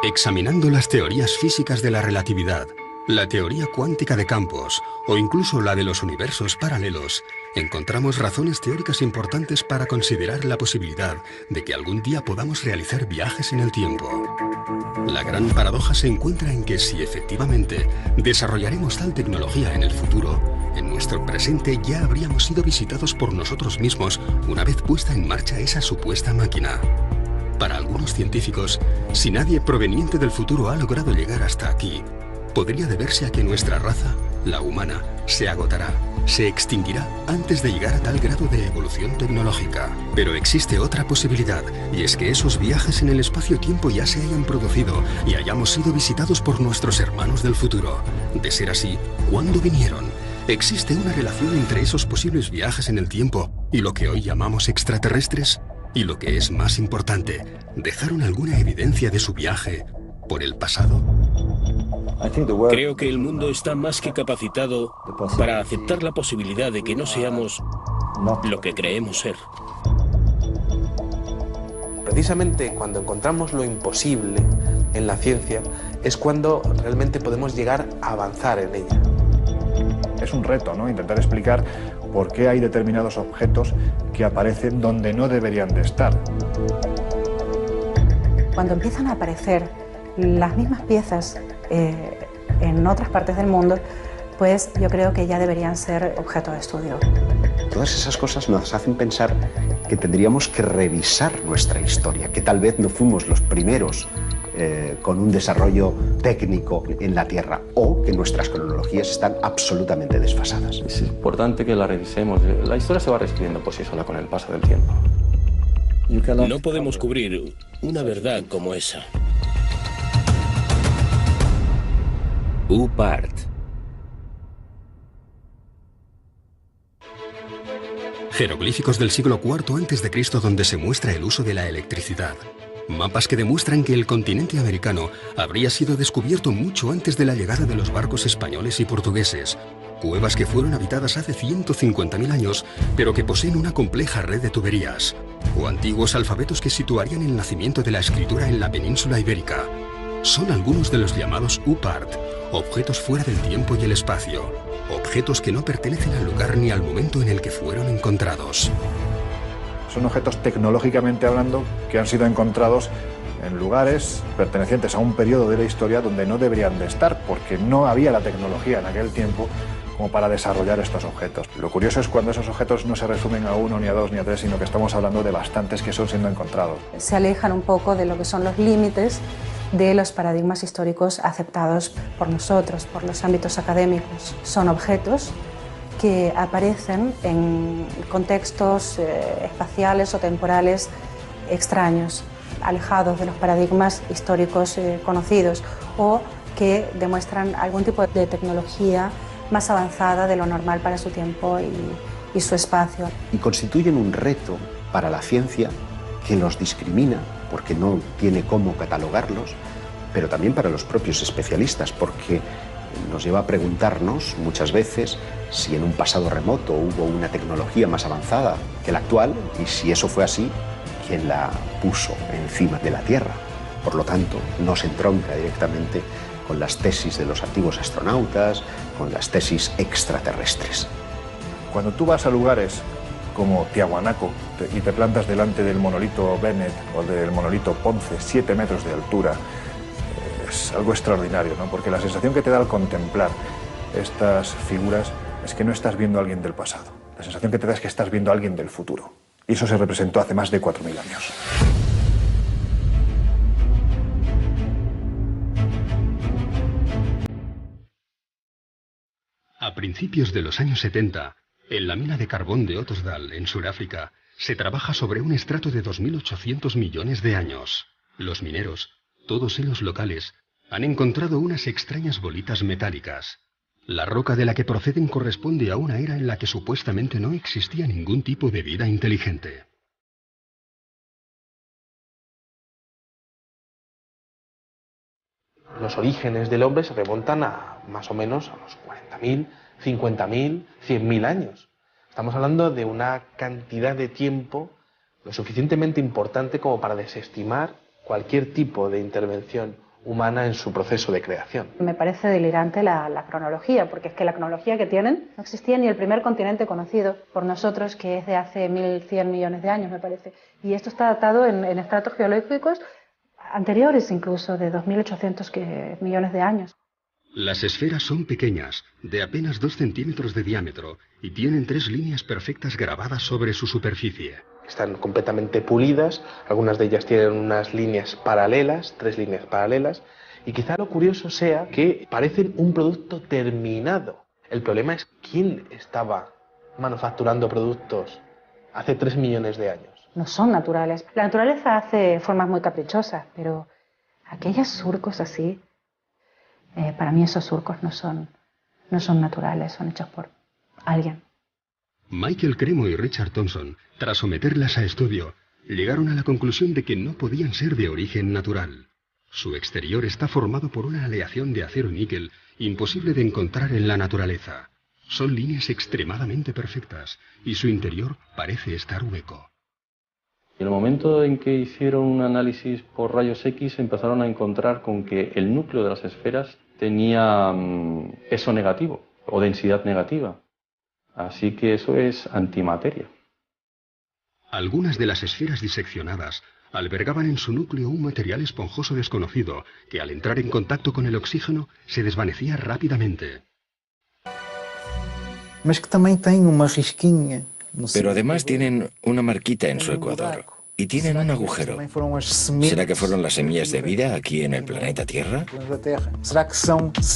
Examinando las teorías físicas de la relatividad, la teoría cuántica de campos o incluso la de los universos paralelos, encontramos razones teóricas importantes para considerar la posibilidad de que algún día podamos realizar viajes en el tiempo. La gran paradoja se encuentra en que si efectivamente desarrollaremos tal tecnología en el futuro, en nuestro presente ya habríamos sido visitados por nosotros mismos una vez puesta en marcha esa supuesta máquina. Para algunos científicos, si nadie proveniente del futuro ha logrado llegar hasta aquí, podría deberse a que nuestra raza, la humana, se agotará, se extinguirá antes de llegar a tal grado de evolución tecnológica. Pero existe otra posibilidad, y es que esos viajes en el espacio-tiempo ya se hayan producido y hayamos sido visitados por nuestros hermanos del futuro. De ser así, ¿cuándo vinieron? ¿Existe una relación entre esos posibles viajes en el tiempo y lo que hoy llamamos extraterrestres? Y lo que es más importante, ¿dejaron alguna evidencia de su viaje por el pasado? Creo que el mundo está más que capacitado para aceptar la posibilidad de que no seamos lo que creemos ser. Precisamente cuando encontramos lo imposible en la ciencia es cuando realmente podemos llegar a avanzar en ella. Es un reto, ¿no? Intentar explicar por qué hay determinados objetos que aparecen donde no deberían de estar. Cuando empiezan a aparecer las mismas piezas en otras partes del mundo, pues yo creo que ya deberían ser objeto de estudio. Todas esas cosas nos hacen pensar que tendríamos que revisar nuestra historia, que tal vez no fuimos los primeros con un desarrollo técnico en la Tierra, o que nuestras cronologías están absolutamente desfasadas. Es importante que la revisemos. La historia se va reescribiendo por sí sola con el paso del tiempo. No podemos cubrir una verdad como esa. UPART. Jeroglíficos del siglo IV a.C. donde se muestra el uso de la electricidad. Mapas que demuestran que el continente americano habría sido descubierto mucho antes de la llegada de los barcos españoles y portugueses. Cuevas que fueron habitadas hace 150.000 años, pero que poseen una compleja red de tuberías. O antiguos alfabetos que situarían el nacimiento de la escritura en la península ibérica. Son algunos de los llamados UPART, objetos fuera del tiempo y el espacio. Objetos que no pertenecen al lugar ni al momento en el que fueron encontrados. Son objetos tecnológicamente hablando que han sido encontrados en lugares pertenecientes a un periodo de la historia donde no deberían de estar, porque no había la tecnología en aquel tiempo como para desarrollar estos objetos. Lo curioso es cuando esos objetos no se resumen a uno, ni a dos, ni a tres, sino que estamos hablando de bastantes que son siendo encontrados. Se alejan un poco de lo que son los límites de los paradigmas históricos aceptados por nosotros, por los ámbitos académicos. Son objetos que aparecen en contextos espaciales o temporales extraños, alejados de los paradigmas históricos conocidos, o que demuestran algún tipo de tecnología más avanzada de lo normal para su tiempo y su espacio. Y constituyen un reto para la ciencia que los discrimina, porque no tiene cómo catalogarlos, pero también para los propios especialistas, porque nos lleva a preguntarnos muchas veces si en un pasado remoto hubo una tecnología más avanzada que la actual, y si eso fue así, ¿quién la puso encima de la Tierra? Por lo tanto, no se entronca directamente con las tesis de los antiguos astronautas, con las tesis extraterrestres. Cuando tú vas a lugares como Tiahuanaco y te plantas delante del monolito Bennett o del monolito Ponce, 7 metros de altura, es algo extraordinario, ¿no? Porque la sensación que te da al contemplar estas figuras es que no estás viendo a alguien del pasado. La sensación que te da es que estás viendo a alguien del futuro. Y eso se representó hace más de 4.000 años. A principios de los años 70, en la mina de carbón de Ottosdal, en Sudáfrica, se trabaja sobre un estrato de 2.800 millones de años. Los mineros, todos ellos locales, han encontrado unas extrañas bolitas metálicas. La roca de la que proceden corresponde a una era en la que supuestamente no existía ningún tipo de vida inteligente. Los orígenes del hombre se remontan a más o menos a los 40.000, 50.000, 100.000 años. Estamos hablando de una cantidad de tiempo lo suficientemente importante como para desestimar cualquier tipo de intervención humana en su proceso de creación. Me parece delirante la cronología, porque es que la cronología que tienen no existía ni el primer continente conocido por nosotros, que es de hace 1.100 millones de años, me parece. Y esto está datado en estratos geológicos anteriores incluso, de 2.800 millones de años. Las esferas son pequeñas, de apenas 2 centímetros de diámetro, y tienen 3 líneas perfectas grabadas sobre su superficie. Están completamente pulidas, algunas de ellas tienen unas líneas paralelas, 3 líneas paralelas, y quizá lo curioso sea que parecen un producto terminado. El problema es quién estaba manufacturando productos hace 3 millones de años. No son naturales. La naturaleza hace formas muy caprichosas, pero aquellos surcos así, para mí esos surcos no son naturales, son hechos por alguien. Michael Cremo y Richard Thompson, tras someterlas a estudio, llegaron a la conclusión de que no podían ser de origen natural. Su exterior está formado por una aleación de acero y níquel imposible de encontrar en la naturaleza. Son líneas extremadamente perfectas y su interior parece estar hueco. En el momento en que hicieron un análisis por rayos X empezaron a encontrar con que el núcleo de las esferas tenía peso negativo o densidad negativa. Así que eso es antimateria. Algunas de las esferas diseccionadas albergaban en su núcleo un material esponjoso desconocido que al entrar en contacto con el oxígeno se desvanecía rápidamente. Pero además tienen una marquita en su ecuador y tienen un agujero. ¿Será que fueron las semillas de vida aquí en el planeta Tierra?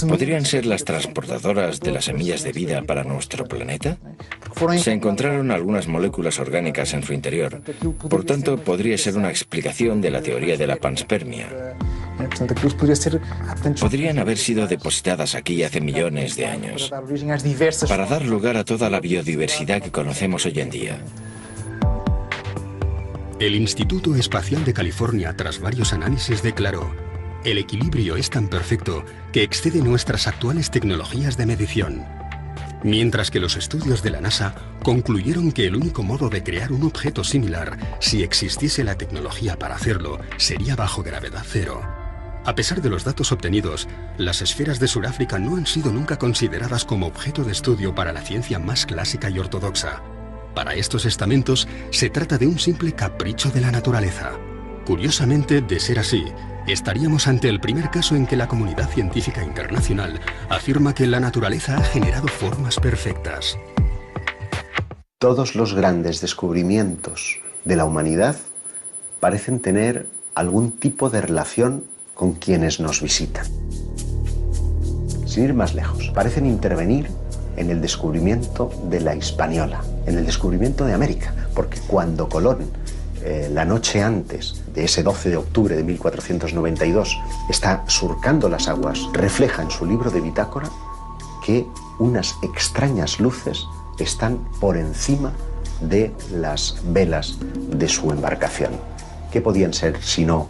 ¿Podrían ser las transportadoras de las semillas de vida para nuestro planeta? Se encontraron algunas moléculas orgánicas en su interior. Por tanto, podría ser una explicación de la teoría de la panspermia. Podrían haber sido depositadas aquí hace millones de años para dar lugar a toda la biodiversidad que conocemos hoy en día. El Instituto Espacial de California, tras varios análisis, declaró: el equilibrio es tan perfecto que excede nuestras actuales tecnologías de medición. Mientras que los estudios de la NASA concluyeron que el único modo de crear un objeto similar, si existiese la tecnología para hacerlo, sería bajo gravedad cero. A pesar de los datos obtenidos, las esferas de Sudáfrica no han sido nunca consideradas como objeto de estudio para la ciencia más clásica y ortodoxa. Para estos estamentos, se trata de un simple capricho de la naturaleza. Curiosamente, de ser así, estaríamos ante el primer caso en que la comunidad científica internacional afirma que la naturaleza ha generado formas perfectas. Todos los grandes descubrimientos de la humanidad parecen tener algún tipo de relación con quienes nos visitan. Sin ir más lejos, parecen intervenir en el descubrimiento de la Hispaniola, en el descubrimiento de América, porque cuando Colón, la noche antes de ese 12 de octubre de 1492, está surcando las aguas, refleja en su libro de bitácora que unas extrañas luces están por encima de las velas de su embarcación. ¿Qué podían ser sino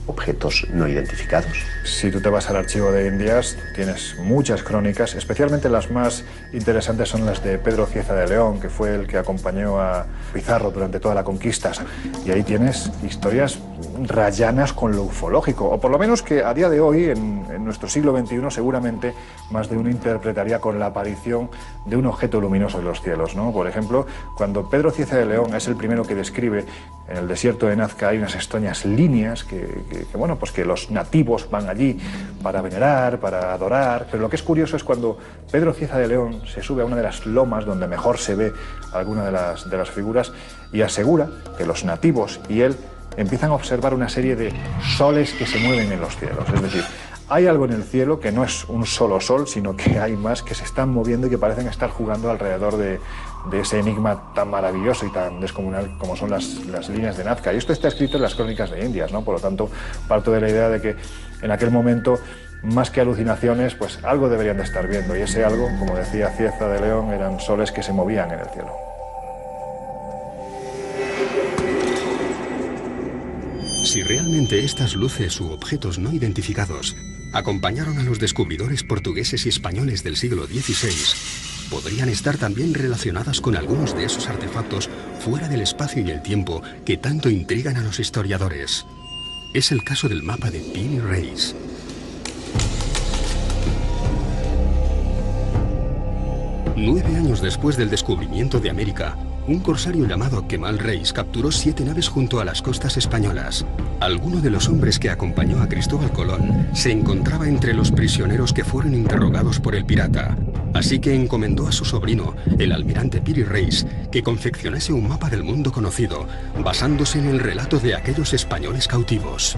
objetos no identificados? Si tú te vas al archivo de Indias, tienes muchas crónicas, especialmente las más interesantes son las de Pedro Cieza de León, que fue el que acompañó a Pizarro durante toda la conquista. Y ahí tienes historias rayanas con lo ufológico, o por lo menos que a día de hoy, en nuestro siglo XXI, seguramente más de uno interpretaría con la aparición de un objeto luminoso en los cielos, ¿no? Por ejemplo, cuando Pedro Cieza de León es el primero que describe en el desierto de Nazca hay unas extrañas líneas que los nativos van allí para venerar, para adorar, pero lo que es curioso es cuando Pedro Cieza de León se sube a una de las lomas donde mejor se ve alguna de las figuras y asegura que los nativos y él empiezan a observar una serie de soles que se mueven en los cielos, es decir, hay algo en el cielo que no es un solo sol, sino que hay más que se están moviendo y que parecen estar jugando alrededor de ese enigma tan maravilloso y tan descomunal como son las líneas de Nazca. Y esto está escrito en las crónicas de Indias, ¿no? Por lo tanto, parto de la idea de que en aquel momento, más que alucinaciones, pues algo deberían de estar viendo. Y ese algo, como decía Cieza de León, eran soles que se movían en el cielo. Si realmente estas luces u objetos no identificados acompañaron a los descubridores portugueses y españoles del siglo XVI, podrían estar también relacionadas con algunos de esos artefactos fuera del espacio y el tiempo que tanto intrigan a los historiadores. Es el caso del mapa de Piri Reis. Nueve años después del descubrimiento de América, un corsario llamado Kemal Reis capturó 7 naves junto a las costas españolas. Alguno de los hombres que acompañó a Cristóbal Colón se encontraba entre los prisioneros que fueron interrogados por el pirata. Así que encomendó a su sobrino, el almirante Piri Reis, que confeccionase un mapa del mundo conocido, basándose en el relato de aquellos españoles cautivos.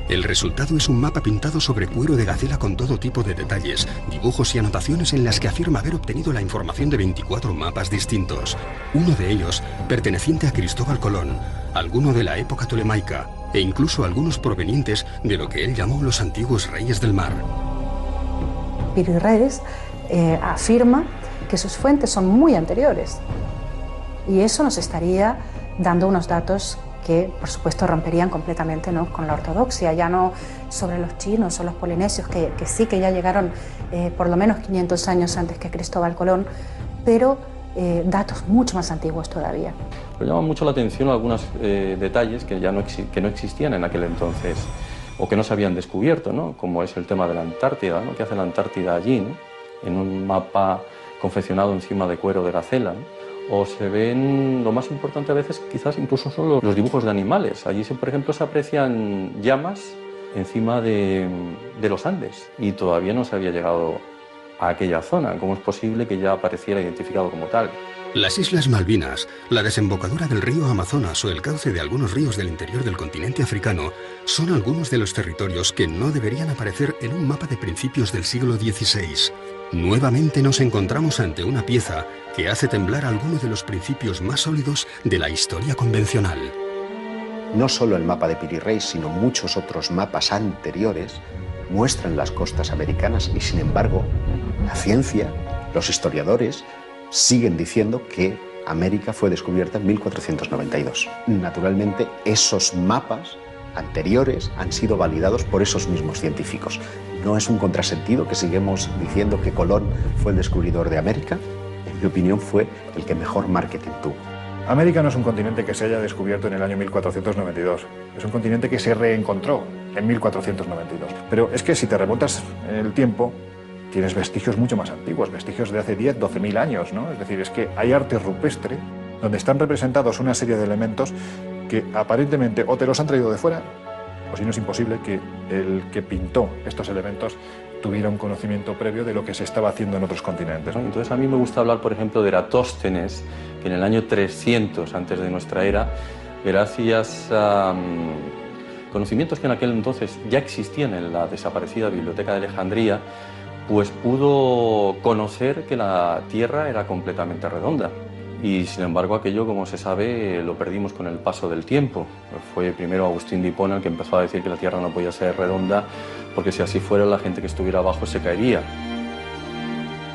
El resultado es un mapa pintado sobre cuero de gacela con todo tipo de detalles, dibujos y anotaciones en las que afirma haber obtenido la información de 24 mapas distintos. Uno de ellos, perteneciente a Cristóbal Colón, alguno de la época tolemaica, e incluso algunos provenientes de lo que él llamó los antiguos reyes del mar. Piri Reis afirma que sus fuentes son muy anteriores, y eso nos estaría dando unos datos que, por supuesto, romperían completamente, ¿no?, con la ortodoxia, ya no sobre los chinos o los polinesios, que sí que ya llegaron por lo menos 500 años antes que Cristóbal Colón, pero datos mucho más antiguos todavía. Pero llama mucho la atención algunos detalles que no existían en aquel entonces, o que no se habían descubierto, ¿no?, como es el tema de la Antártida, ¿no?, ¿qué hace la Antártida allí, ¿no?, en un mapa confeccionado encima de cuero de gacela, ¿no? O se ven, lo más importante a veces quizás incluso son los dibujos de animales. Allí, por ejemplo, se aprecian llamas encima de los Andes y todavía no se había llegado a aquella zona. ¿Cómo es posible que ya apareciera identificado como tal? Las Islas Malvinas, la desembocadura del río Amazonas o el cauce de algunos ríos del interior del continente africano son algunos de los territorios que no deberían aparecer en un mapa de principios del siglo XVI. Nuevamente nos encontramos ante una pieza que hace temblar algunos de los principios más sólidos de la historia convencional. No solo el mapa de Piri Reis, sino muchos otros mapas anteriores muestran las costas americanas y, sin embargo, la ciencia, los historiadores, siguen diciendo que América fue descubierta en 1492. Naturalmente, esos mapas anteriores han sido validados por esos mismos científicos. No es un contrasentido que sigamos diciendo que Colón fue el descubridor de América. En mi opinión, fue el que mejor marketing tuvo. América no es un continente que se haya descubierto en el año 1492. Es un continente que se reencontró en 1492. Pero es que si te remontas en el tiempo, tienes vestigios mucho más antiguos, vestigios de hace 10, 12.000 años, ¿no? Es decir, es que hay arte rupestre donde están representados una serie de elementos que aparentemente o te los han traído de fuera, o si no es imposible que el que pintó estos elementos tuviera un conocimiento previo de lo que se estaba haciendo en otros continentes, ¿no? Entonces a mí me gusta hablar, por ejemplo, de Eratóstenes, que en el año 300 antes de nuestra era, gracias a conocimientos que en aquel entonces ya existían en la desaparecida Biblioteca de Alejandría, pues pudo conocer que la Tierra era completamente redonda. Y sin embargo aquello, como se sabe, lo perdimos con el paso del tiempo. Fue primero Agustín de Hipona el que empezó a decir que la Tierra no podía ser redonda, porque si así fuera la gente que estuviera abajo se caería.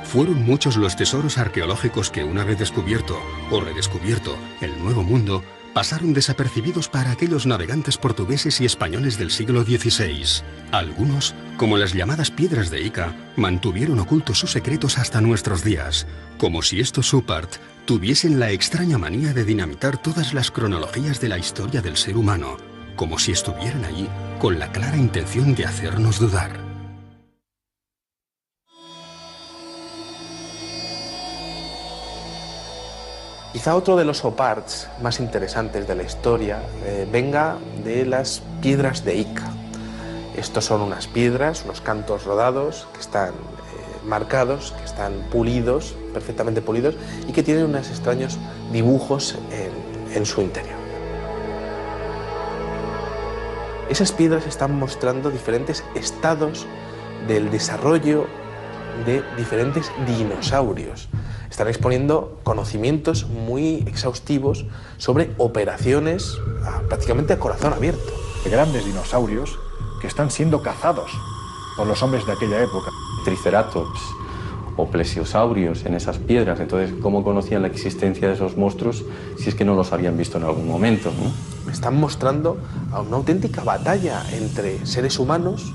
Fueron muchos los tesoros arqueológicos que, una vez descubierto o redescubierto el Nuevo Mundo, pasaron desapercibidos para aquellos navegantes portugueses y españoles del siglo XVI. Algunos, como las llamadas piedras de Ica, mantuvieron ocultos sus secretos hasta nuestros días, como si estos Supart tuviesen la extraña manía de dinamitar todas las cronologías de la historia del ser humano, como si estuvieran allí con la clara intención de hacernos dudar. Quizá otro de los oparts más interesantes de la historia venga de las piedras de Ica. Estos son unas piedras, unos cantos rodados que están marcados, que están pulidos, perfectamente pulidos, y que tienen unos extraños dibujos en su interior. Esas piedras están mostrando diferentes estados del desarrollo de diferentes dinosaurios. Están exponiendo conocimientos muy exhaustivos sobre operaciones prácticamente a corazón abierto. Grandes dinosaurios que están siendo cazados por los hombres de aquella época. Triceratops o plesiosaurios en esas piedras. Entonces, ¿cómo conocían la existencia de esos monstruos si es que no los habían visto en algún momento, ¿no? Están mostrando a una auténtica batalla entre seres humanos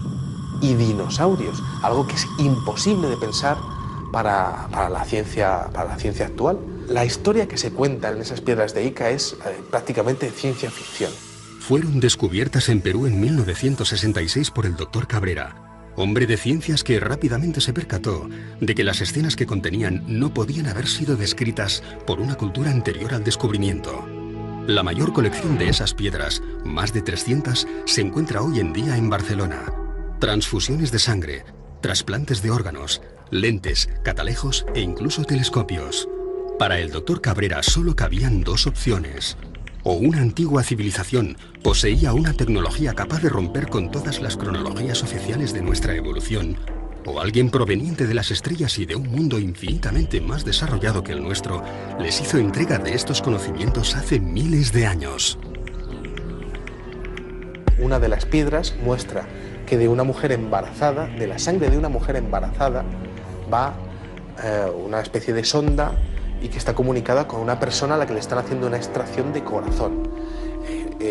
y dinosaurios, algo que es imposible de pensar para la ciencia actual. La historia que se cuenta en esas piedras de Ica es prácticamente ciencia ficción. fueron descubiertas en Perú en 1966 por el Dr. Cabrera, hombre de ciencias que rápidamente se percató de que las escenas que contenían no podían haber sido descritas por una cultura anterior al descubrimiento. La mayor colección de esas piedras, más de 300, se encuentra hoy en día en Barcelona. Transfusiones de sangre, trasplantes de órganos, lentes, catalejos e incluso telescopios. Para el Dr. Cabrera solo cabían dos opciones. O una antigua civilización poseía una tecnología capaz de romper con todas las cronologías oficiales de nuestra evolución, o alguien proveniente de las estrellas y de un mundo infinitamente más desarrollado que el nuestro les hizo entrega de estos conocimientos hace miles de años. Una de las piedras muestra que de una mujer embarazada, de la sangre de una mujer embarazada, va una especie de sonda y que está comunicada con una persona a la que le están haciendo una extracción de corazón.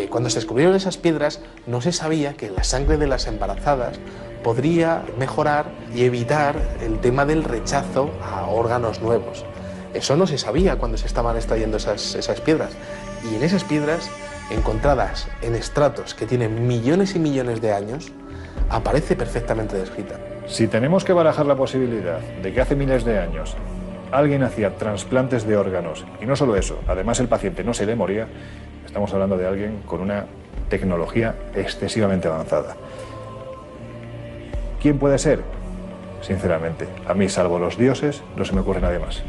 Cuando se descubrieron esas piedras, no se sabía que la sangre de las embarazadas podría mejorar y evitar el tema del rechazo a órganos nuevos. Eso no se sabía cuando se estaban extrayendo esas piedras. Y en esas piedras, encontradas en estratos que tienen millones y millones de años, aparece perfectamente descrita. Si tenemos que barajar la posibilidad de que hace miles de años alguien hacía trasplantes de órganos, y no solo eso, además el paciente no se le moría, estamos hablando de alguien con una tecnología excesivamente avanzada. ¿Quién puede ser? Sinceramente, a mí, salvo los dioses, no se me ocurre nadie más.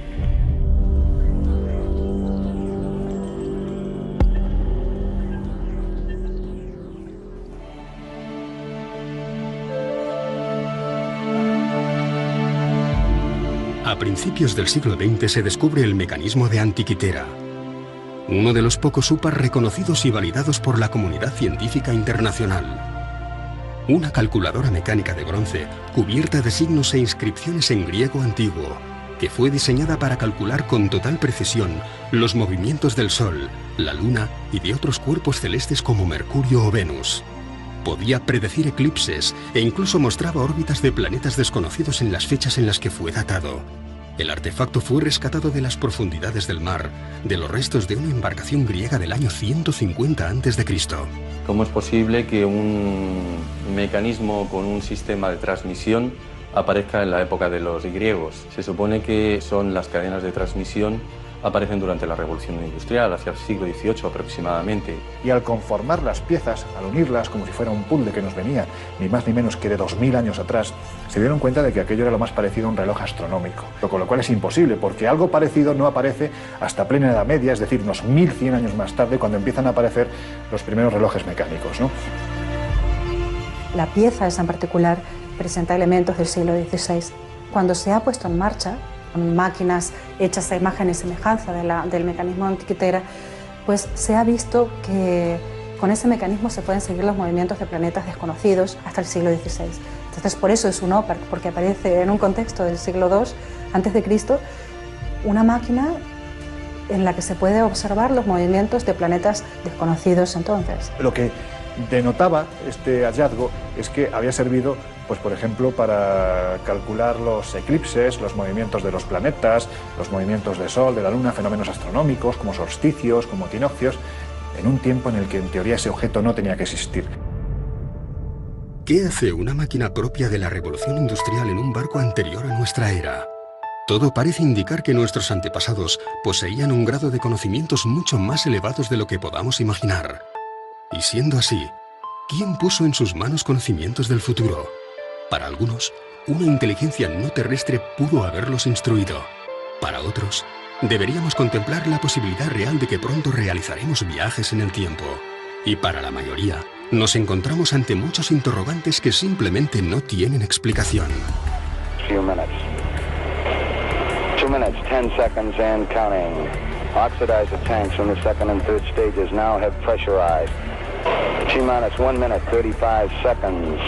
A principios del siglo XX se descubre el mecanismo de Antikythera, uno de los pocos UPAs reconocidos y validados por la comunidad científica internacional. Una calculadora mecánica de bronce cubierta de signos e inscripciones en griego antiguo, que fue diseñada para calcular con total precisión los movimientos del Sol, la Luna y de otros cuerpos celestes como Mercurio o Venus. Podía predecir eclipses e incluso mostraba órbitas de planetas desconocidos en las fechas en las que fue datado. El artefacto fue rescatado de las profundidades del mar, de los restos de una embarcación griega del año 150 a.C. ¿Cómo es posible que un mecanismo con un sistema de transmisión aparezca en la época de los griegos? Se supone que son las cadenas de transmisión aparecen durante la Revolución Industrial, hacia el siglo XVIII aproximadamente. Y al conformar las piezas, al unirlas como si fuera un puzzle que nos venía ni más ni menos que de 2000 años atrás, se dieron cuenta de que aquello era lo más parecido a un reloj astronómico. Con lo cual es imposible, porque algo parecido no aparece hasta plena Edad Media, es decir, unos 1100 años más tarde, cuando empiezan a aparecer los primeros relojes mecánicos, ¿no? La pieza esa en particular presenta elementos del siglo XVI. Cuando se ha puesto en marcha, con máquinas hechas a imagen y semejanza del mecanismo de Antikythera, pues se ha visto que con ese mecanismo se pueden seguir los movimientos de planetas desconocidos hasta el siglo XVI. Entonces, por eso es un OPAR, porque aparece en un contexto del siglo II a.C. una máquina en la que se puede observar los movimientos de planetas desconocidos entonces. Lo que denotaba este hallazgo es que había servido, pues por ejemplo, para calcular los eclipses, los movimientos de los planetas, los movimientos del Sol, de la Luna, fenómenos astronómicos como solsticios, como equinoccios, en un tiempo en el que en teoría ese objeto no tenía que existir. ¿Qué hace una máquina propia de la revolución industrial en un barco anterior a nuestra era? Todo parece indicar que nuestros antepasados poseían un grado de conocimientos mucho más elevados de lo que podamos imaginar. Y siendo así, ¿quién puso en sus manos conocimientos del futuro? Para algunos, una inteligencia no terrestre pudo haberlos instruido. Para otros, deberíamos contemplar la posibilidad real de que pronto realizaremos viajes en el tiempo. Y para la mayoría, nos encontramos ante muchos interrogantes que simplemente no tienen explicación. 2 minutes. 2 minutes, 10 seconds and counting. Oxidizer tanks from the second and third stages now have pressurized. T-minus 1 minute, 35 seconds.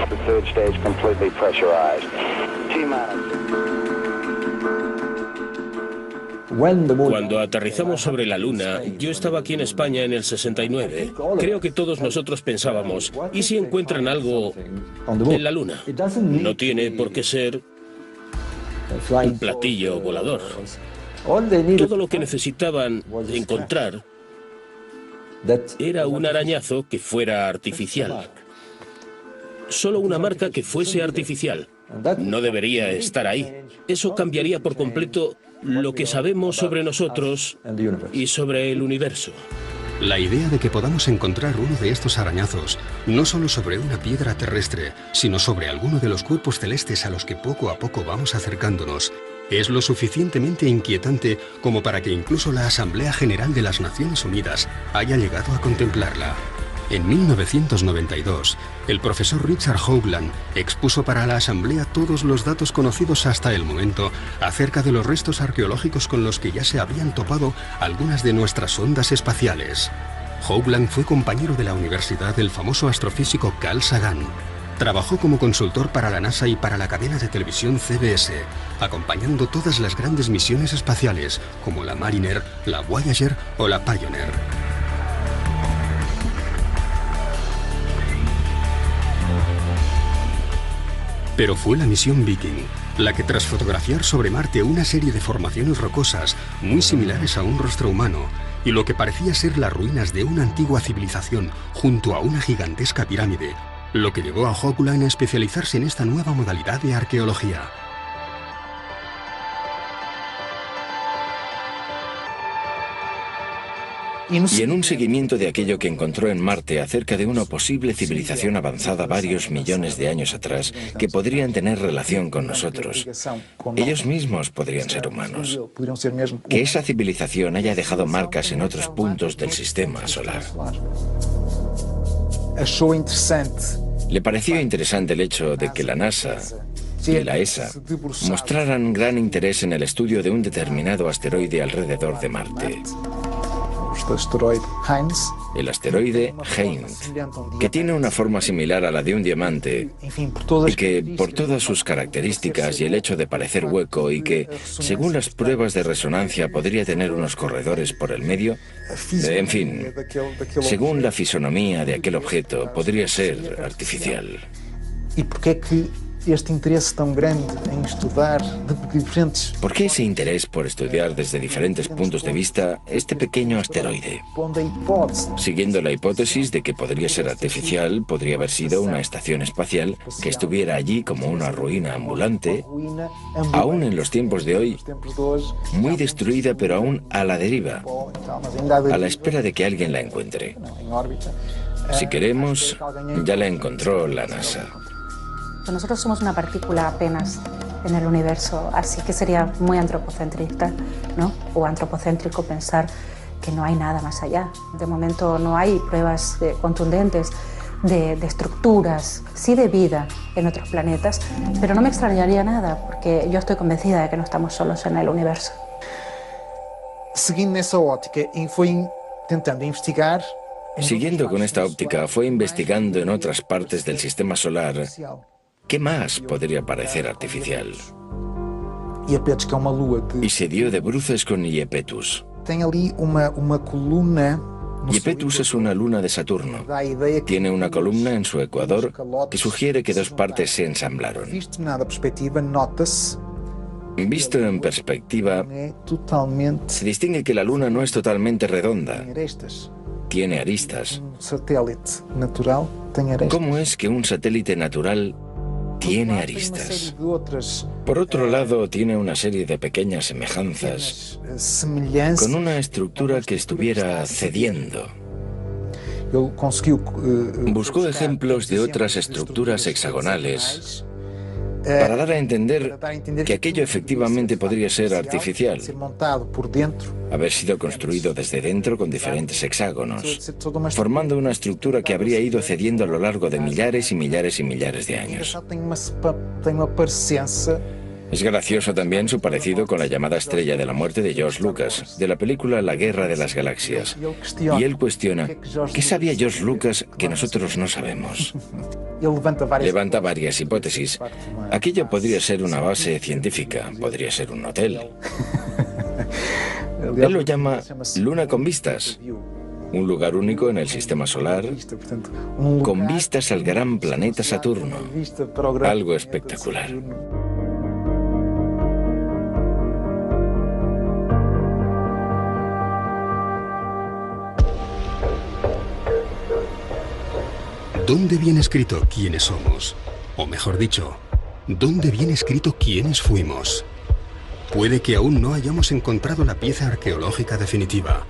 The third stage completely pressurized. Cuando aterrizamos sobre la Luna, yo estaba aquí en España en el 69. Creo que todos nosotros pensábamos, ¿y si encuentran algo en la Luna? No tiene por qué ser un platillo volador. Todo lo que necesitaban encontrar Era un arañazo que fuera artificial. Solo una marca que fuese artificial. No debería estar ahí. Eso cambiaría por completo lo que sabemos sobre nosotros y sobre el universo. La idea de que podamos encontrar uno de estos arañazos, no solo sobre una piedra terrestre, sino sobre alguno de los cuerpos celestes a los que poco a poco vamos acercándonos, es lo suficientemente inquietante como para que incluso la Asamblea General de las Naciones Unidas haya llegado a contemplarla. En 1992, el profesor Richard Hoagland expuso para la Asamblea todos los datos conocidos hasta el momento acerca de los restos arqueológicos con los que ya se habían topado algunas de nuestras sondas espaciales. Hoagland fue compañero de la universidad del famoso astrofísico Carl Sagan. Trabajó como consultor para la NASA y para la cadena de televisión CBS, acompañando todas las grandes misiones espaciales, como la Mariner, la Voyager o la Pioneer. Pero fue la misión Viking la que, tras fotografiar sobre Marte una serie de formaciones rocosas muy similares a un rostro humano y lo que parecía ser las ruinas de una antigua civilización junto a una gigantesca pirámide, lo que llevó a Hoagland a especializarse en esta nueva modalidad de arqueología. Y en un seguimiento de aquello que encontró en Marte acerca de una posible civilización avanzada varios millones de años atrás que podrían tener relación con nosotros. Ellos mismos podrían ser humanos. Que esa civilización haya dejado marcas en otros puntos del sistema solar. Le pareció interesante el hecho de que la NASA y la ESA mostraran gran interés en el estudio de un determinado asteroide alrededor de Marte. El asteroide Heinz, que tiene una forma similar a la de un diamante y que, por todas sus características y el hecho de parecer hueco y que, según las pruebas de resonancia, podría tener unos corredores por el medio, en fin, según la fisonomía de aquel objeto, podría ser artificial. ¿Y por qué este interés tan grande en estudiar de diferentes... ¿Por qué ese interés por estudiar desde diferentes puntos de vista este pequeño asteroide? Siguiendo la hipótesis de que podría ser artificial, podría haber sido una estación espacial que estuviera allí como una ruina ambulante, aún en los tiempos de hoy, muy destruida pero aún a la deriva, a la espera de que alguien la encuentre. Si queremos, ya la encontró la NASA. Nosotros somos una partícula apenas en el universo, así que sería muy antropocentrista, ¿no? O antropocéntrico pensar que no hay nada más allá. De momento no hay pruebas contundentes de estructuras, sí de vida en otros planetas, pero no me extrañaría nada porque yo estoy convencida de que no estamos solos en el universo. Siguiendo esa óptica y fue intentando investigar. Siguiendo con esta óptica, fue investigando en otras partes del sistema solar. ¿Qué más podría parecer artificial? Y se dio de bruces con Iapetus. Iapetus es una luna de Saturno. Tiene una columna en su ecuador que sugiere que dos partes se ensamblaron. Visto en perspectiva, se distingue que la luna no es totalmente redonda. Tiene aristas. ¿Cómo es que un satélite natural tiene aristas? Por otro lado, tiene una serie de pequeñas semejanzas con una estructura que estuviera cediendo. Buscó ejemplos de otras estructuras hexagonales para dar a entender que aquello efectivamente podría ser artificial, haber sido construido desde dentro con diferentes hexágonos, formando una estructura que habría ido cediendo a lo largo de millares y millares y millares de años. Es gracioso también su parecido con la llamada Estrella de la Muerte de George Lucas, de la película La Guerra de las Galaxias. Y él cuestiona, ¿qué sabía George Lucas que nosotros no sabemos? Levanta varias hipótesis. Aquello podría ser una base científica, podría ser un hotel. Él lo llama Luna con vistas. Un lugar único en el sistema solar, con vistas al gran planeta Saturno. Algo espectacular. ¿Dónde viene escrito quiénes somos? O mejor dicho, ¿dónde viene escrito quiénes fuimos? Puede que aún no hayamos encontrado la pieza arqueológica definitiva,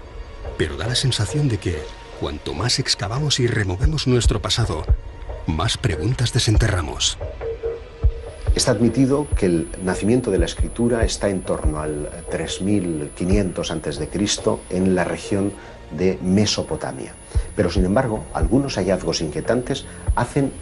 pero da la sensación de que, cuanto más excavamos y removemos nuestro pasado, más preguntas desenterramos. Está admitido que el nacimiento de la escritura está en torno al 3500 a.C. en la región de Mesopotamia. Pero sin embargo, algunos hallazgos inquietantes hacen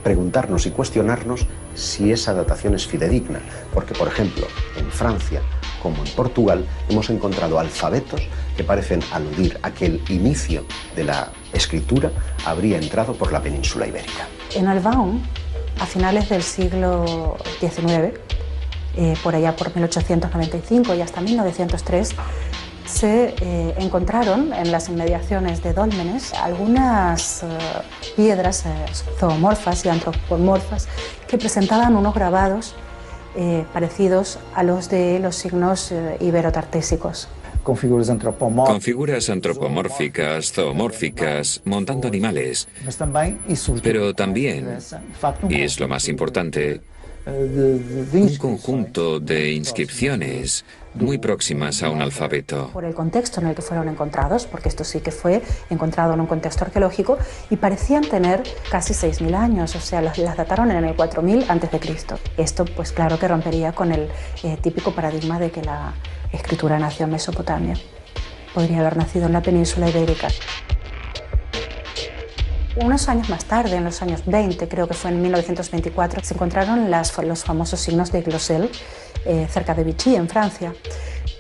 preguntarnos y cuestionarnos si esa datación es fidedigna, porque por ejemplo, en Francia como en Portugal hemos encontrado alfabetos que parecen aludir a que el inicio de la escritura habría entrado por la península ibérica. En Albaon, a finales del siglo XIX, por allá por 1895 y hasta 1903, se encontraron en las inmediaciones de Dólmenes algunas piedras zoomorfas y antropomorfas que presentaban unos grabados parecidos a los de los signos ibero-tartésicos. Con figuras antropomórficas, zoomórficas, montando animales. Pero también, y es lo más importante, un conjunto de inscripciones muy próximas a un alfabeto. Por el contexto en el que fueron encontrados, porque esto sí que fue encontrado en un contexto arqueológico, y parecían tener casi 6.000 años, o sea, las dataron en el 4000 a.C. Esto, pues claro que rompería con el típico paradigma de que la escritura nació en Mesopotamia. Podría haber nacido en la península ibérica. Unos años más tarde, en los años 20, creo que fue en 1924, se encontraron los famosos signos de Glosel cerca de Vichy, en Francia,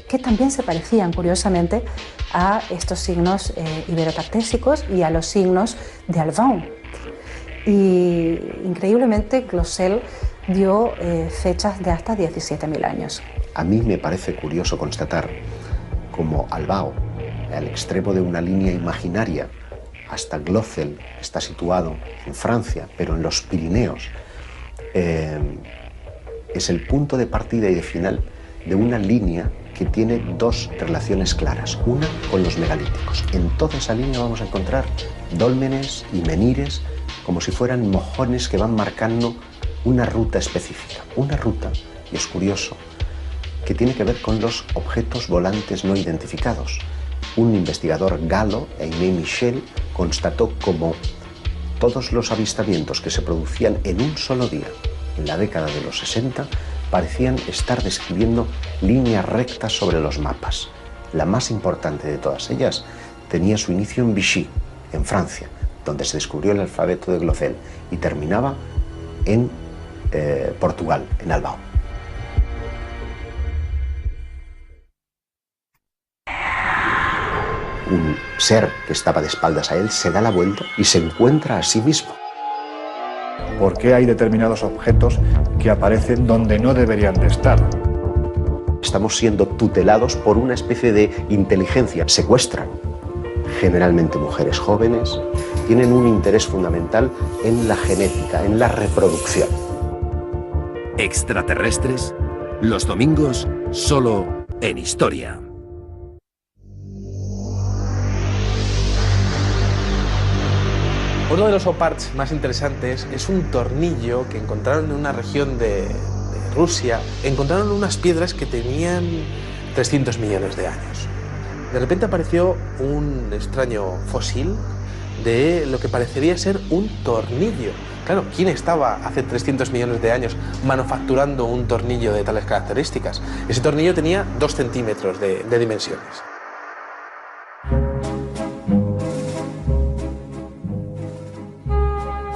que también se parecían, curiosamente, a estos signos ibero-tartésicos y a los signos de Albaon. Y increíblemente, Glosel dio fechas de hasta 17.000 años. A mí me parece curioso constatar cómo Albaon, al extremo de una línea imaginaria, hasta Glosel, está situado en Francia, pero en los Pirineos, es el punto de partida y de final de una línea que tiene dos relaciones claras. Una con los megalíticos. En toda esa línea vamos a encontrar dólmenes y menires como si fueran mojones que van marcando una ruta específica. Una ruta, y es curioso, que tiene que ver con los objetos volantes no identificados. Un investigador galo, Aimé Michel, constató cómo todos los avistamientos que se producían en un solo día, en la década de los 60, parecían estar describiendo líneas rectas sobre los mapas. La más importante de todas ellas tenía su inicio en Vichy, en Francia, donde se descubrió el alfabeto de Glosel, y terminaba en Portugal, en Albaon. Un ser que estaba de espaldas a él se da la vuelta y se encuentra a sí mismo. ¿Por qué hay determinados objetos que aparecen donde no deberían de estar? Estamos siendo tutelados por una especie de inteligencia. Secuestran generalmente mujeres jóvenes, tienen un interés fundamental en la genética, en la reproducción. Extraterrestres, los domingos, solo en Historia. Uno de los oparts más interesantes es un tornillo que encontraron en una región de Rusia. Encontraron unas piedras que tenían 300 millones de años. De repente apareció un extraño fósil de lo que parecería ser un tornillo. Claro, ¿quién estaba hace 300 millones de años manufacturando un tornillo de tales características? Ese tornillo tenía 2 centímetros de dimensiones.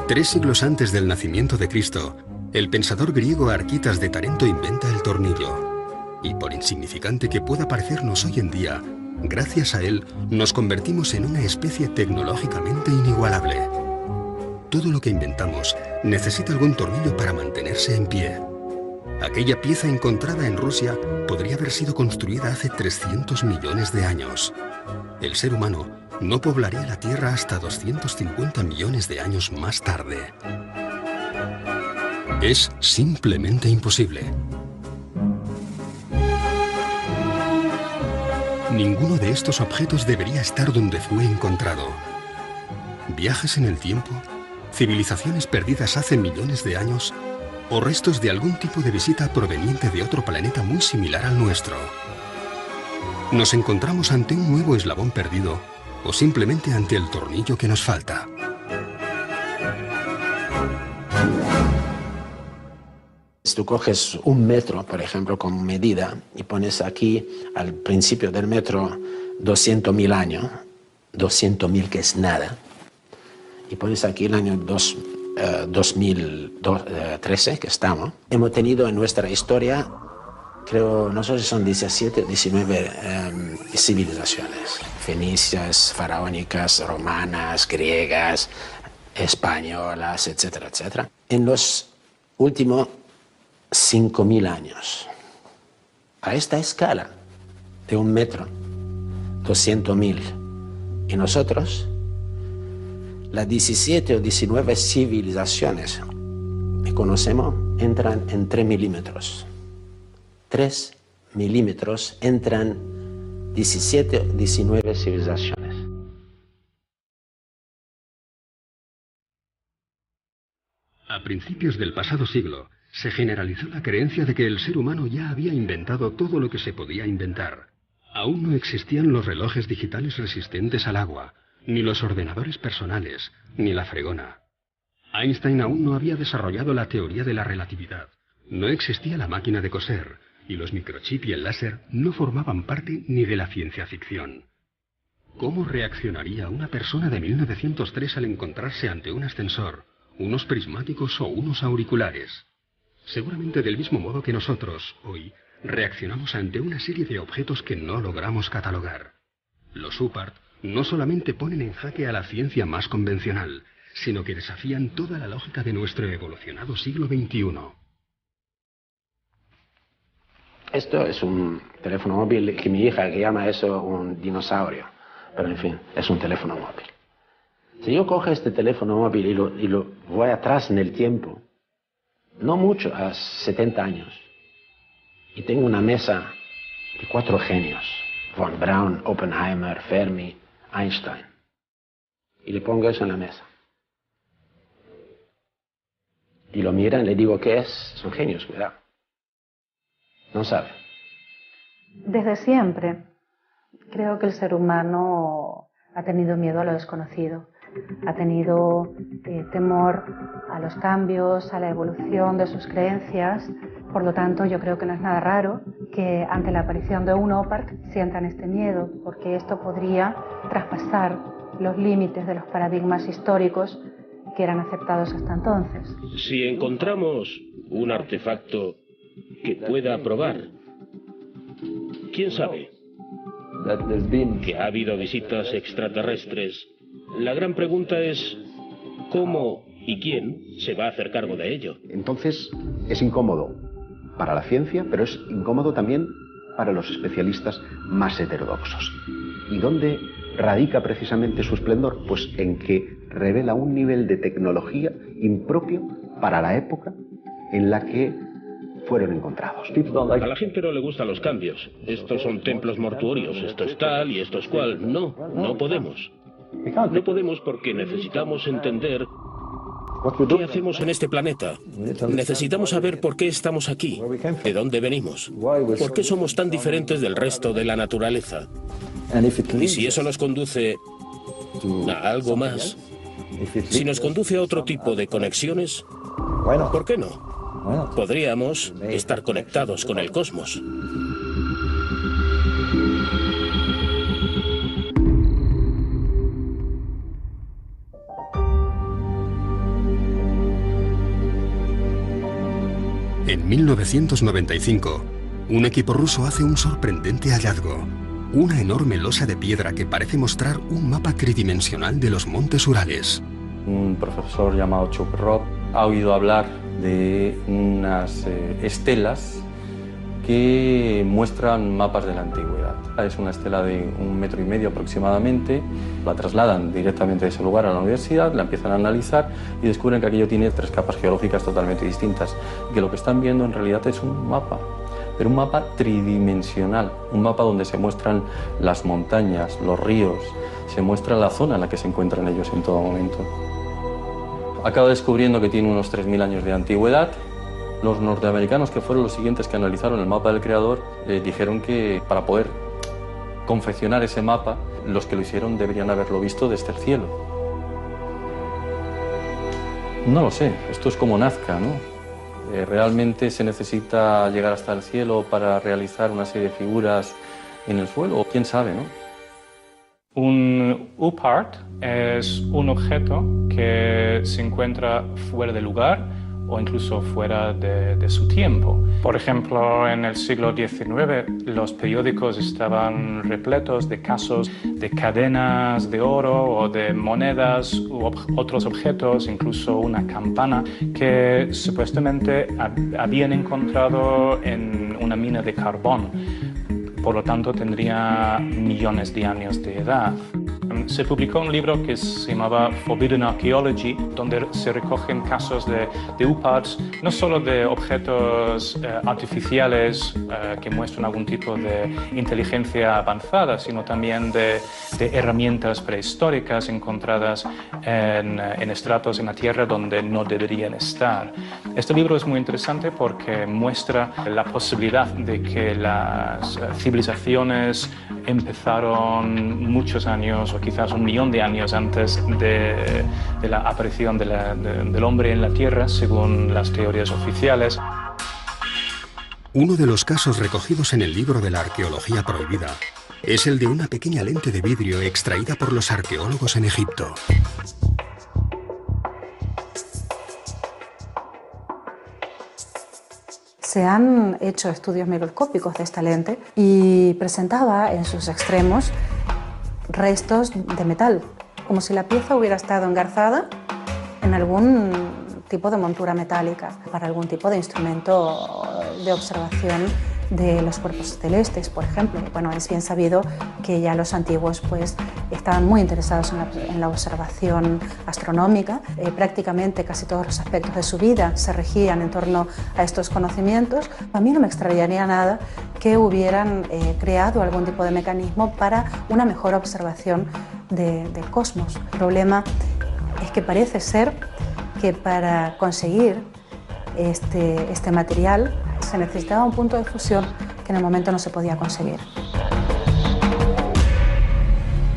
Tres siglos antes del nacimiento de Cristo, el pensador griego Arquitas de Tarento inventa el tornillo. Y por insignificante que pueda parecernos hoy en día, gracias a él nos convertimos en una especie tecnológicamente inigualable. Todo lo que inventamos necesita algún tornillo para mantenerse en pie. Aquella pieza encontrada en Rusia podría haber sido construida hace 300 millones de años. El ser humano no poblaría la Tierra hasta 250 millones de años más tarde. Es simplemente imposible. Ninguno de estos objetos debería estar donde fue encontrado. Viajes en el tiempo civilizaciones perdidas hace millones de años o restos de algún tipo de visita proveniente de otro planeta muy similar al nuestro. ¿Nos encontramos ante un nuevo eslabón perdido o simplemente ante el tornillo que nos falta? Si tú coges un metro, por ejemplo, como medida, y pones aquí al principio del metro 200.000 años, 200.000 que es nada, y pones aquí el año 2013, que estamos, hemos tenido en nuestra historia, creo, no sé si son 17 o 19 civilizaciones, fenicias, faraónicas, romanas, griegas, españolas, etcétera, etcétera. En los últimos 5.000 años, a esta escala de un metro, 200.000, y nosotros, las 17 o 19 civilizaciones que conocemos entran en 3 milímetros. 3 milímetros entran 17 o 19 civilizaciones. A principios del pasado siglo, se generalizó la creencia de que el ser humano ya había inventado todo lo que se podía inventar. Aún no existían los relojes digitales resistentes al agua, ni los ordenadores personales, ni la fregona. Einstein aún no había desarrollado la teoría de la relatividad. No existía la máquina de coser, y los microchips y el láser no formaban parte ni de la ciencia ficción. ¿Cómo reaccionaría una persona de 1903 al encontrarse ante un ascensor, unos prismáticos o unos auriculares? Seguramente del mismo modo que nosotros, hoy, reaccionamos ante una serie de objetos que no logramos catalogar. Los UPART no solamente ponen en jaque a la ciencia más convencional, sino que desafían toda la lógica de nuestro evolucionado siglo XXI. Esto es un teléfono móvil que mi hija que llama eso un dinosaurio, pero en fin, es un teléfono móvil. Si yo cojo este teléfono móvil y lo voy atrás en el tiempo, no mucho, a 70 años, y tengo una mesa de 4 genios, Von Braun, Oppenheimer, Fermi, Einstein, y le pongo eso en la mesa. Y lo miran, le digo, ¿qué es? Son genios, cuidado. No sabe. Desde siempre creo que el ser humano ha tenido miedo a lo desconocido, ha tenido temor a los cambios, a la evolución de sus creencias. Por lo tanto, yo creo que no es nada raro que ante la aparición de un OPART sientan este miedo, porque esto podría traspasar los límites de los paradigmas históricos que eran aceptados hasta entonces. Si encontramos un artefacto que pueda probar, ¿quién sabe? Que ha habido visitas extraterrestres. La gran pregunta es ¿cómo y quién se va a hacer cargo de ello? Entonces es incómodo para la ciencia, pero es incómodo también para los especialistas más heterodoxos. ¿Y dónde radica precisamente su esplendor? Pues en que revela un nivel de tecnología impropio para la época en la que fueron encontrados. A la gente no le gustan los cambios. Estos son templos mortuorios, esto es tal y esto es cual. No, no podemos. No podemos porque necesitamos entender qué hacemos en este planeta. Necesitamos saber por qué estamos aquí, de dónde venimos, por qué somos tan diferentes del resto de la naturaleza. Y si eso nos conduce a algo más, si nos conduce a otro tipo de conexiones, ¿por qué no? Podríamos estar conectados con el cosmos. En 1995, un equipo ruso hace un sorprendente hallazgo. Una enorme losa de piedra que parece mostrar un mapa tridimensional de los montes Urales. Un profesor llamado Chukrov ha oído hablar de unas estelas que muestran mapas de la antigüedad. Es una estela de 1,5 metros aproximadamente. La trasladan directamente de ese lugar a la universidad, la empiezan a analizar y descubren que aquello tiene 3 capas geológicas totalmente distintas. Y que lo que están viendo en realidad es un mapa, pero un mapa tridimensional, un mapa donde se muestran las montañas, los ríos, se muestra la zona en la que se encuentran ellos en todo momento. acaba descubriendo que tiene unos 3.000 años de antigüedad. Los norteamericanos, que fueron los siguientes que analizaron el mapa del creador, dijeron que para poder confeccionar ese mapa, los que lo hicieron deberían haberlo visto desde el cielo. No lo sé, esto es como Nazca, ¿no? ¿Realmente se necesita llegar hasta el cielo para realizar una serie de figuras en el suelo? ¿Quién sabe, no? Un UPART es un objeto que se encuentra fuera de lugar o incluso fuera de su tiempo. Por ejemplo, en el siglo XIX los periódicos estaban repletos de casos de cadenas de oro o de monedas u otros objetos, incluso una campana que supuestamente habían encontrado en una mina de carbón. Por lo tanto, tendría millones de años de edad. Se publicó un libro que se llamaba Forbidden Archaeology, donde se recogen casos de UPARTs, no solo de objetos artificiales que muestran algún tipo de inteligencia avanzada, sino también de herramientas prehistóricas encontradas en estratos en la Tierra donde no deberían estar. Este libro es muy interesante porque muestra la posibilidad de que las civilizaciones empezaron muchos años o quizás 1 millón de años antes de la aparición del hombre en la Tierra, según las teorías oficiales. Uno de los casos recogidos en el libro de la arqueología prohibida es el de una pequeña lente de vidrio extraída por los arqueólogos en Egipto. Se han hecho estudios microscópicos de esta lente y presentaba en sus extremos restos de metal, como si la pieza hubiera estado engarzada en algún tipo de montura metálica para algún tipo de instrumento de observación de los cuerpos celestes, por ejemplo. Bueno, es bien sabido que ya los antiguos pues, estaban muy interesados en la observación astronómica. Prácticamente casi todos los aspectos de su vida se regían en torno a estos conocimientos. A mí no me extrañaría nada que hubieran creado algún tipo de mecanismo para una mejor observación del cosmos. El problema es que parece ser que para conseguir este material se necesitaba un punto de fusión que en el momento no se podía conseguir.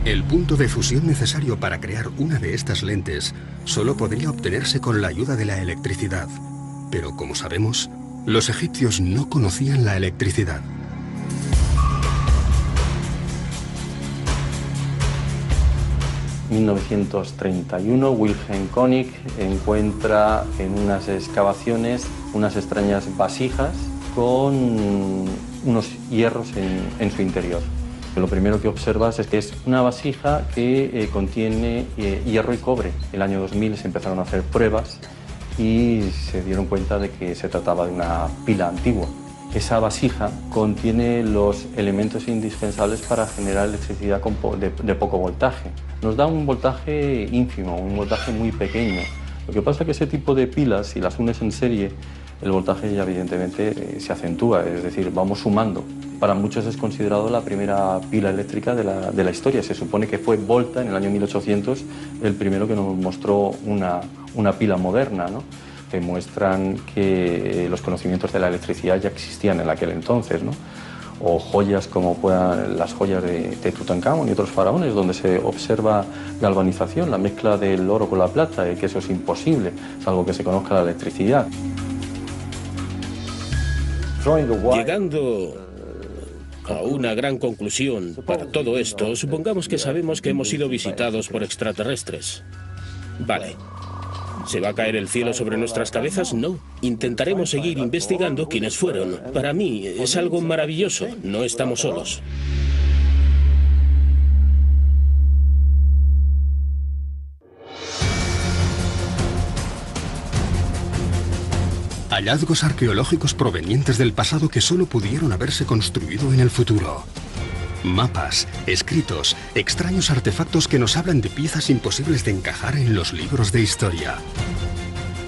El punto de fusión necesario para crear una de estas lentes solo podría obtenerse con la ayuda de la electricidad. Pero como sabemos, los egipcios no conocían la electricidad. En 1931, Wilhelm König encuentra en unas excavaciones unas extrañas vasijas con unos hierros en su interior. Lo primero que observas es que es una vasija que contiene hierro y cobre. En el año 2000 se empezaron a hacer pruebas y se dieron cuenta de que se trataba de una pila antigua. Esa vasija contiene los elementos indispensables para generar electricidad de poco voltaje. Nos da un voltaje ínfimo, un voltaje muy pequeño. Lo que pasa es que ese tipo de pilas, si las unes en serie, el voltaje ya evidentemente se acentúa, es decir, vamos sumando. Para muchos es considerado la primera pila eléctrica de la historia. Se supone que fue Volta, en el año 1800, el primero que nos mostró una pila moderna, ¿no? Que muestran que los conocimientos de la electricidad ya existían en aquel entonces, ¿no? O joyas como las joyas de Tutankamón y otros faraones, donde se observa galvanización, la mezcla del oro con la plata, y que eso es imposible, salvo que se conozca la electricidad. Llegando a una gran conclusión para todo esto, supongamos que sabemos que hemos sido visitados por extraterrestres. Vale. ¿Se va a caer el cielo sobre nuestras cabezas? No. Intentaremos seguir investigando quiénes fueron. Para mí es algo maravilloso. No estamos solos. Hallazgos arqueológicos provenientes del pasado que solo pudieron haberse construido en el futuro. Mapas, escritos, extraños artefactos que nos hablan de piezas imposibles de encajar en los libros de historia.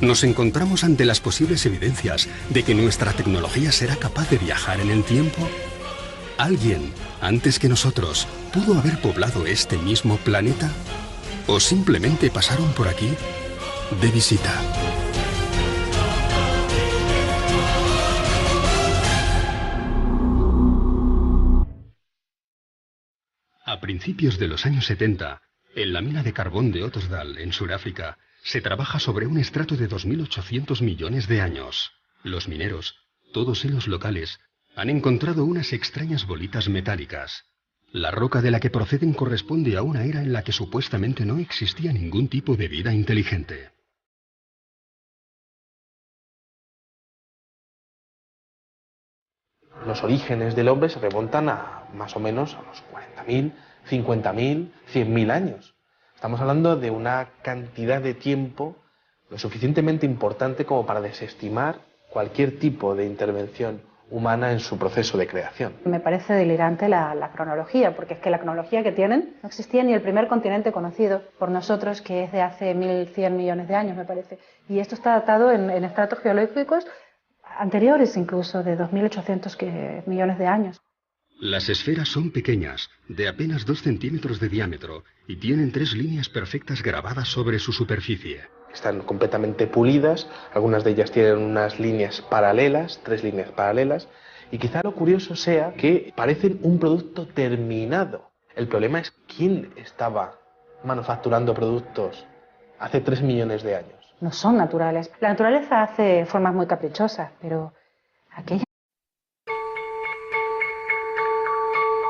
Nos encontramos ante las posibles evidencias de que nuestra tecnología será capaz de viajar en el tiempo. ¿Alguien, antes que nosotros, pudo haber poblado este mismo planeta? ¿O simplemente pasaron por aquí de visita. A principios de los años 70, en la mina de carbón de Ottosdal, en Sudáfrica, se trabaja sobre un estrato de 2.800 millones de años. Los mineros, todos ellos locales, han encontrado unas extrañas bolitas metálicas. La roca de la que proceden corresponde a una era en la que supuestamente no existía ningún tipo de vida inteligente. Los orígenes del hombre se remontan a más o menos a los 40.000, 50.000, 100.000 años. Estamos hablando de una cantidad de tiempo lo suficientemente importante como para desestimar cualquier tipo de intervención humana en su proceso de creación. Me parece delirante la cronología, porque es que la cronología que tienen no existía ni el primer continente conocido por nosotros, que es de hace 1.100 millones de años, me parece. Y esto está datado en estratos geológicos anteriores incluso, de 2.800 millones de años. Las esferas son pequeñas, de apenas 2 centímetros de diámetro, y tienen 3 líneas perfectas grabadas sobre su superficie. Están completamente pulidas, algunas de ellas tienen unas líneas paralelas, 3 líneas paralelas, y quizá lo curioso sea que parecen un producto terminado. El problema es quién estaba manufacturando productos hace 3 millones de años. No son naturales. La naturaleza hace formas muy caprichosas, pero aquella...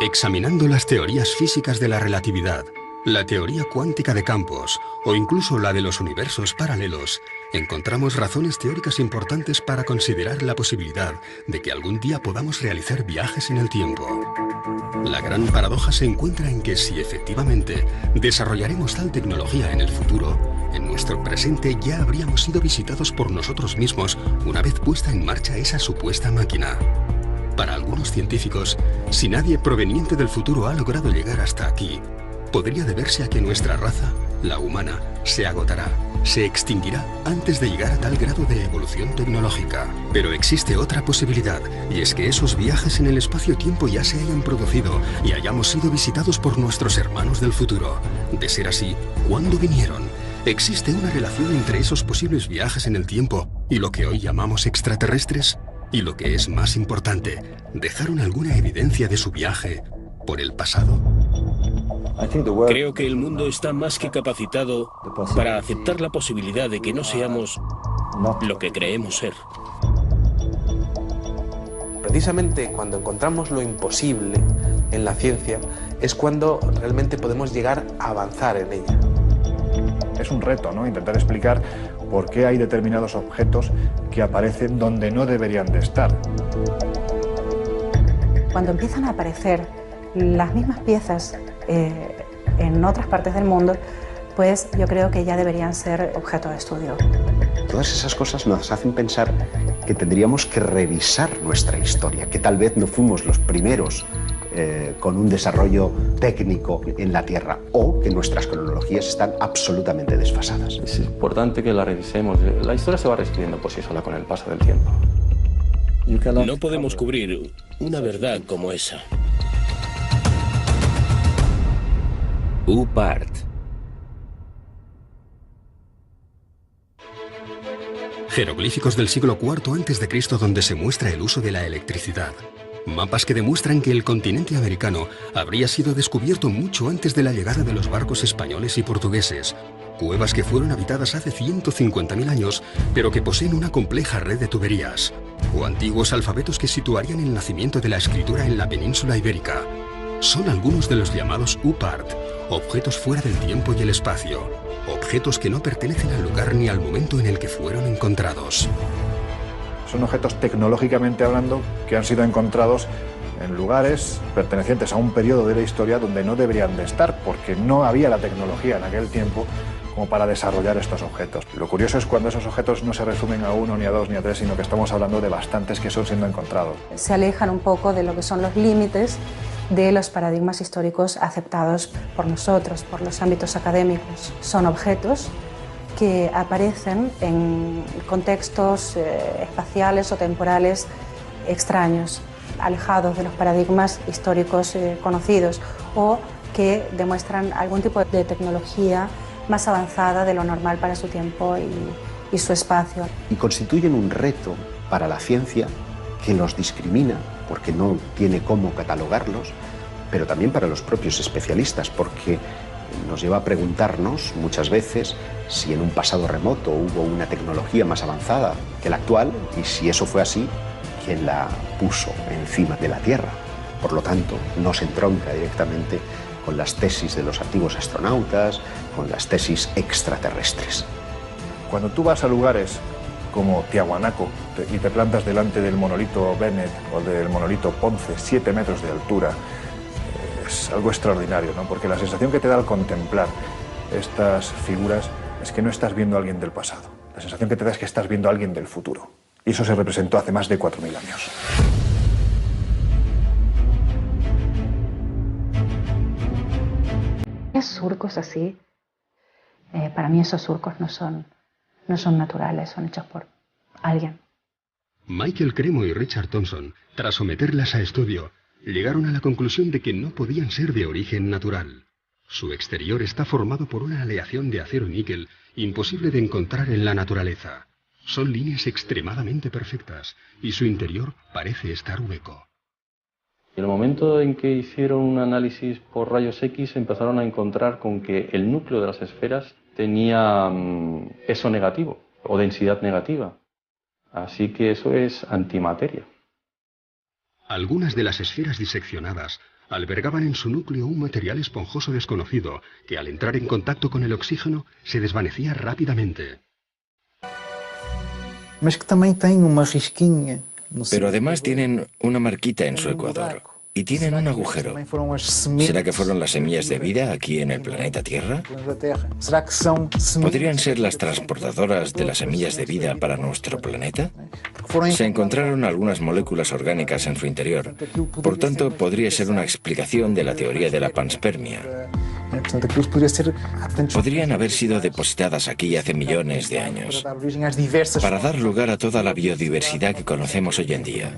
Examinando las teorías físicas de la relatividad, la teoría cuántica de campos o incluso la de los universos paralelos, encontramos razones teóricas importantes para considerar la posibilidad de que algún día podamos realizar viajes en el tiempo. La gran paradoja se encuentra en que si efectivamente desarrollaremos tal tecnología en el futuro, en nuestro presente ya habríamos sido visitados por nosotros mismos una vez puesta en marcha esa supuesta máquina. Para algunos científicos, si nadie proveniente del futuro ha logrado llegar hasta aquí, podría deberse a que nuestra raza, la humana, se agotará, se extinguirá antes de llegar a tal grado de evolución tecnológica. Pero existe otra posibilidad, y es que esos viajes en el espacio-tiempo ya se hayan producido y hayamos sido visitados por nuestros hermanos del futuro. De ser así, ¿cuándo vinieron? ¿Existe una relación entre esos posibles viajes en el tiempo y lo que hoy llamamos extraterrestres? Y lo que es más importante, ¿dejaron alguna evidencia de su viaje por el pasado? Creo que el mundo está más que capacitado para aceptar la posibilidad de que no seamos lo que creemos ser. Precisamente cuando encontramos lo imposible en la ciencia es cuando realmente podemos llegar a avanzar en ella. Es un reto, ¿no? Intentar explicar por qué hay determinados objetos que aparecen donde no deberían de estar. Cuando empiezan a aparecer las mismas piezas en otras partes del mundo, pues yo creo que ya deberían ser objeto de estudio. Todas esas cosas nos hacen pensar que tendríamos que revisar nuestra historia, que tal vez no fuimos los primeros con un desarrollo técnico en la Tierra, o que nuestras cronologías están absolutamente desfasadas. Es importante que la revisemos. La historia se va reescribiendo por sí sola con el paso del tiempo. No podemos cubrir una verdad como esa. UPART. Jeroglíficos del siglo IV a.C. donde se muestra el uso de la electricidad. Mapas que demuestran que el continente americano habría sido descubierto mucho antes de la llegada de los barcos españoles y portugueses. Cuevas que fueron habitadas hace 150.000 años, pero que poseen una compleja red de tuberías. O antiguos alfabetos que situarían el nacimiento de la escritura en la península ibérica. Son algunos de los llamados UPART, objetos fuera del tiempo y el espacio. Objetos que no pertenecen al lugar ni al momento en el que fueron encontrados. Son objetos tecnológicamente hablando que han sido encontrados en lugares pertenecientes a un periodo de la historia donde no deberían de estar, porque no había la tecnología en aquel tiempo como para desarrollar estos objetos. Lo curioso es cuando esos objetos no se resumen a 1, ni a 2, ni a 3, sino que estamos hablando de bastantes que son siendo encontrados. Se alejan un poco de lo que son los límites de los paradigmas históricos aceptados por nosotros, por los ámbitos académicos. Son objetos que aparecen en contextos espaciales o temporales extraños, alejados de los paradigmas históricos conocidos, o que demuestran algún tipo de tecnología más avanzada de lo normal para su tiempo y su espacio. Y constituyen un reto para la ciencia que los discrimina porque no tiene cómo catalogarlos, pero también para los propios especialistas, porque nos lleva a preguntarnos muchas veces si en un pasado remoto hubo una tecnología más avanzada que la actual, y si eso fue así, ¿quién la puso encima de la Tierra? Por lo tanto, no se entronca directamente con las tesis de los antiguos astronautas, con las tesis extraterrestres. Cuando tú vas a lugares como Tiahuanaco y te plantas delante del monolito Bennett o del monolito Ponce, 7 metros de altura, es algo extraordinario, ¿no? Porque la sensación que te da al contemplar estas figuras es que no estás viendo a alguien del pasado. La sensación que te da es que estás viendo a alguien del futuro. Y eso se representó hace más de 4.000 años. Surcos así, para mí esos surcos no son naturales, son hechos por alguien. Michael Cremo y Richard Thompson, tras someterlas a estudio, llegaron a la conclusión de que no podían ser de origen natural. Su exterior está formado por una aleación de acero y níquel imposible de encontrar en la naturaleza. Son líneas extremadamente perfectas y su interior parece estar hueco. En el momento en que hicieron un análisis por rayos X empezaron a encontrar con que el núcleo de las esferas tenía peso negativo o densidad negativa. Así que eso es antimateria. Algunas de las esferas diseccionadas albergaban en su núcleo un material esponjoso desconocido que al entrar en contacto con el oxígeno se desvanecía rápidamente. Pero además tienen una marquita en su ecuador y tienen un agujero. ¿Será que fueron las semillas de vida aquí en el planeta Tierra? ¿Podrían ser las transportadoras de las semillas de vida para nuestro planeta? Se encontraron algunas moléculas orgánicas en su interior. Por tanto, podría ser una explicación de la teoría de la panspermia. Podrían haber sido depositadas aquí hace millones de años para dar lugar a toda la biodiversidad que conocemos hoy en día.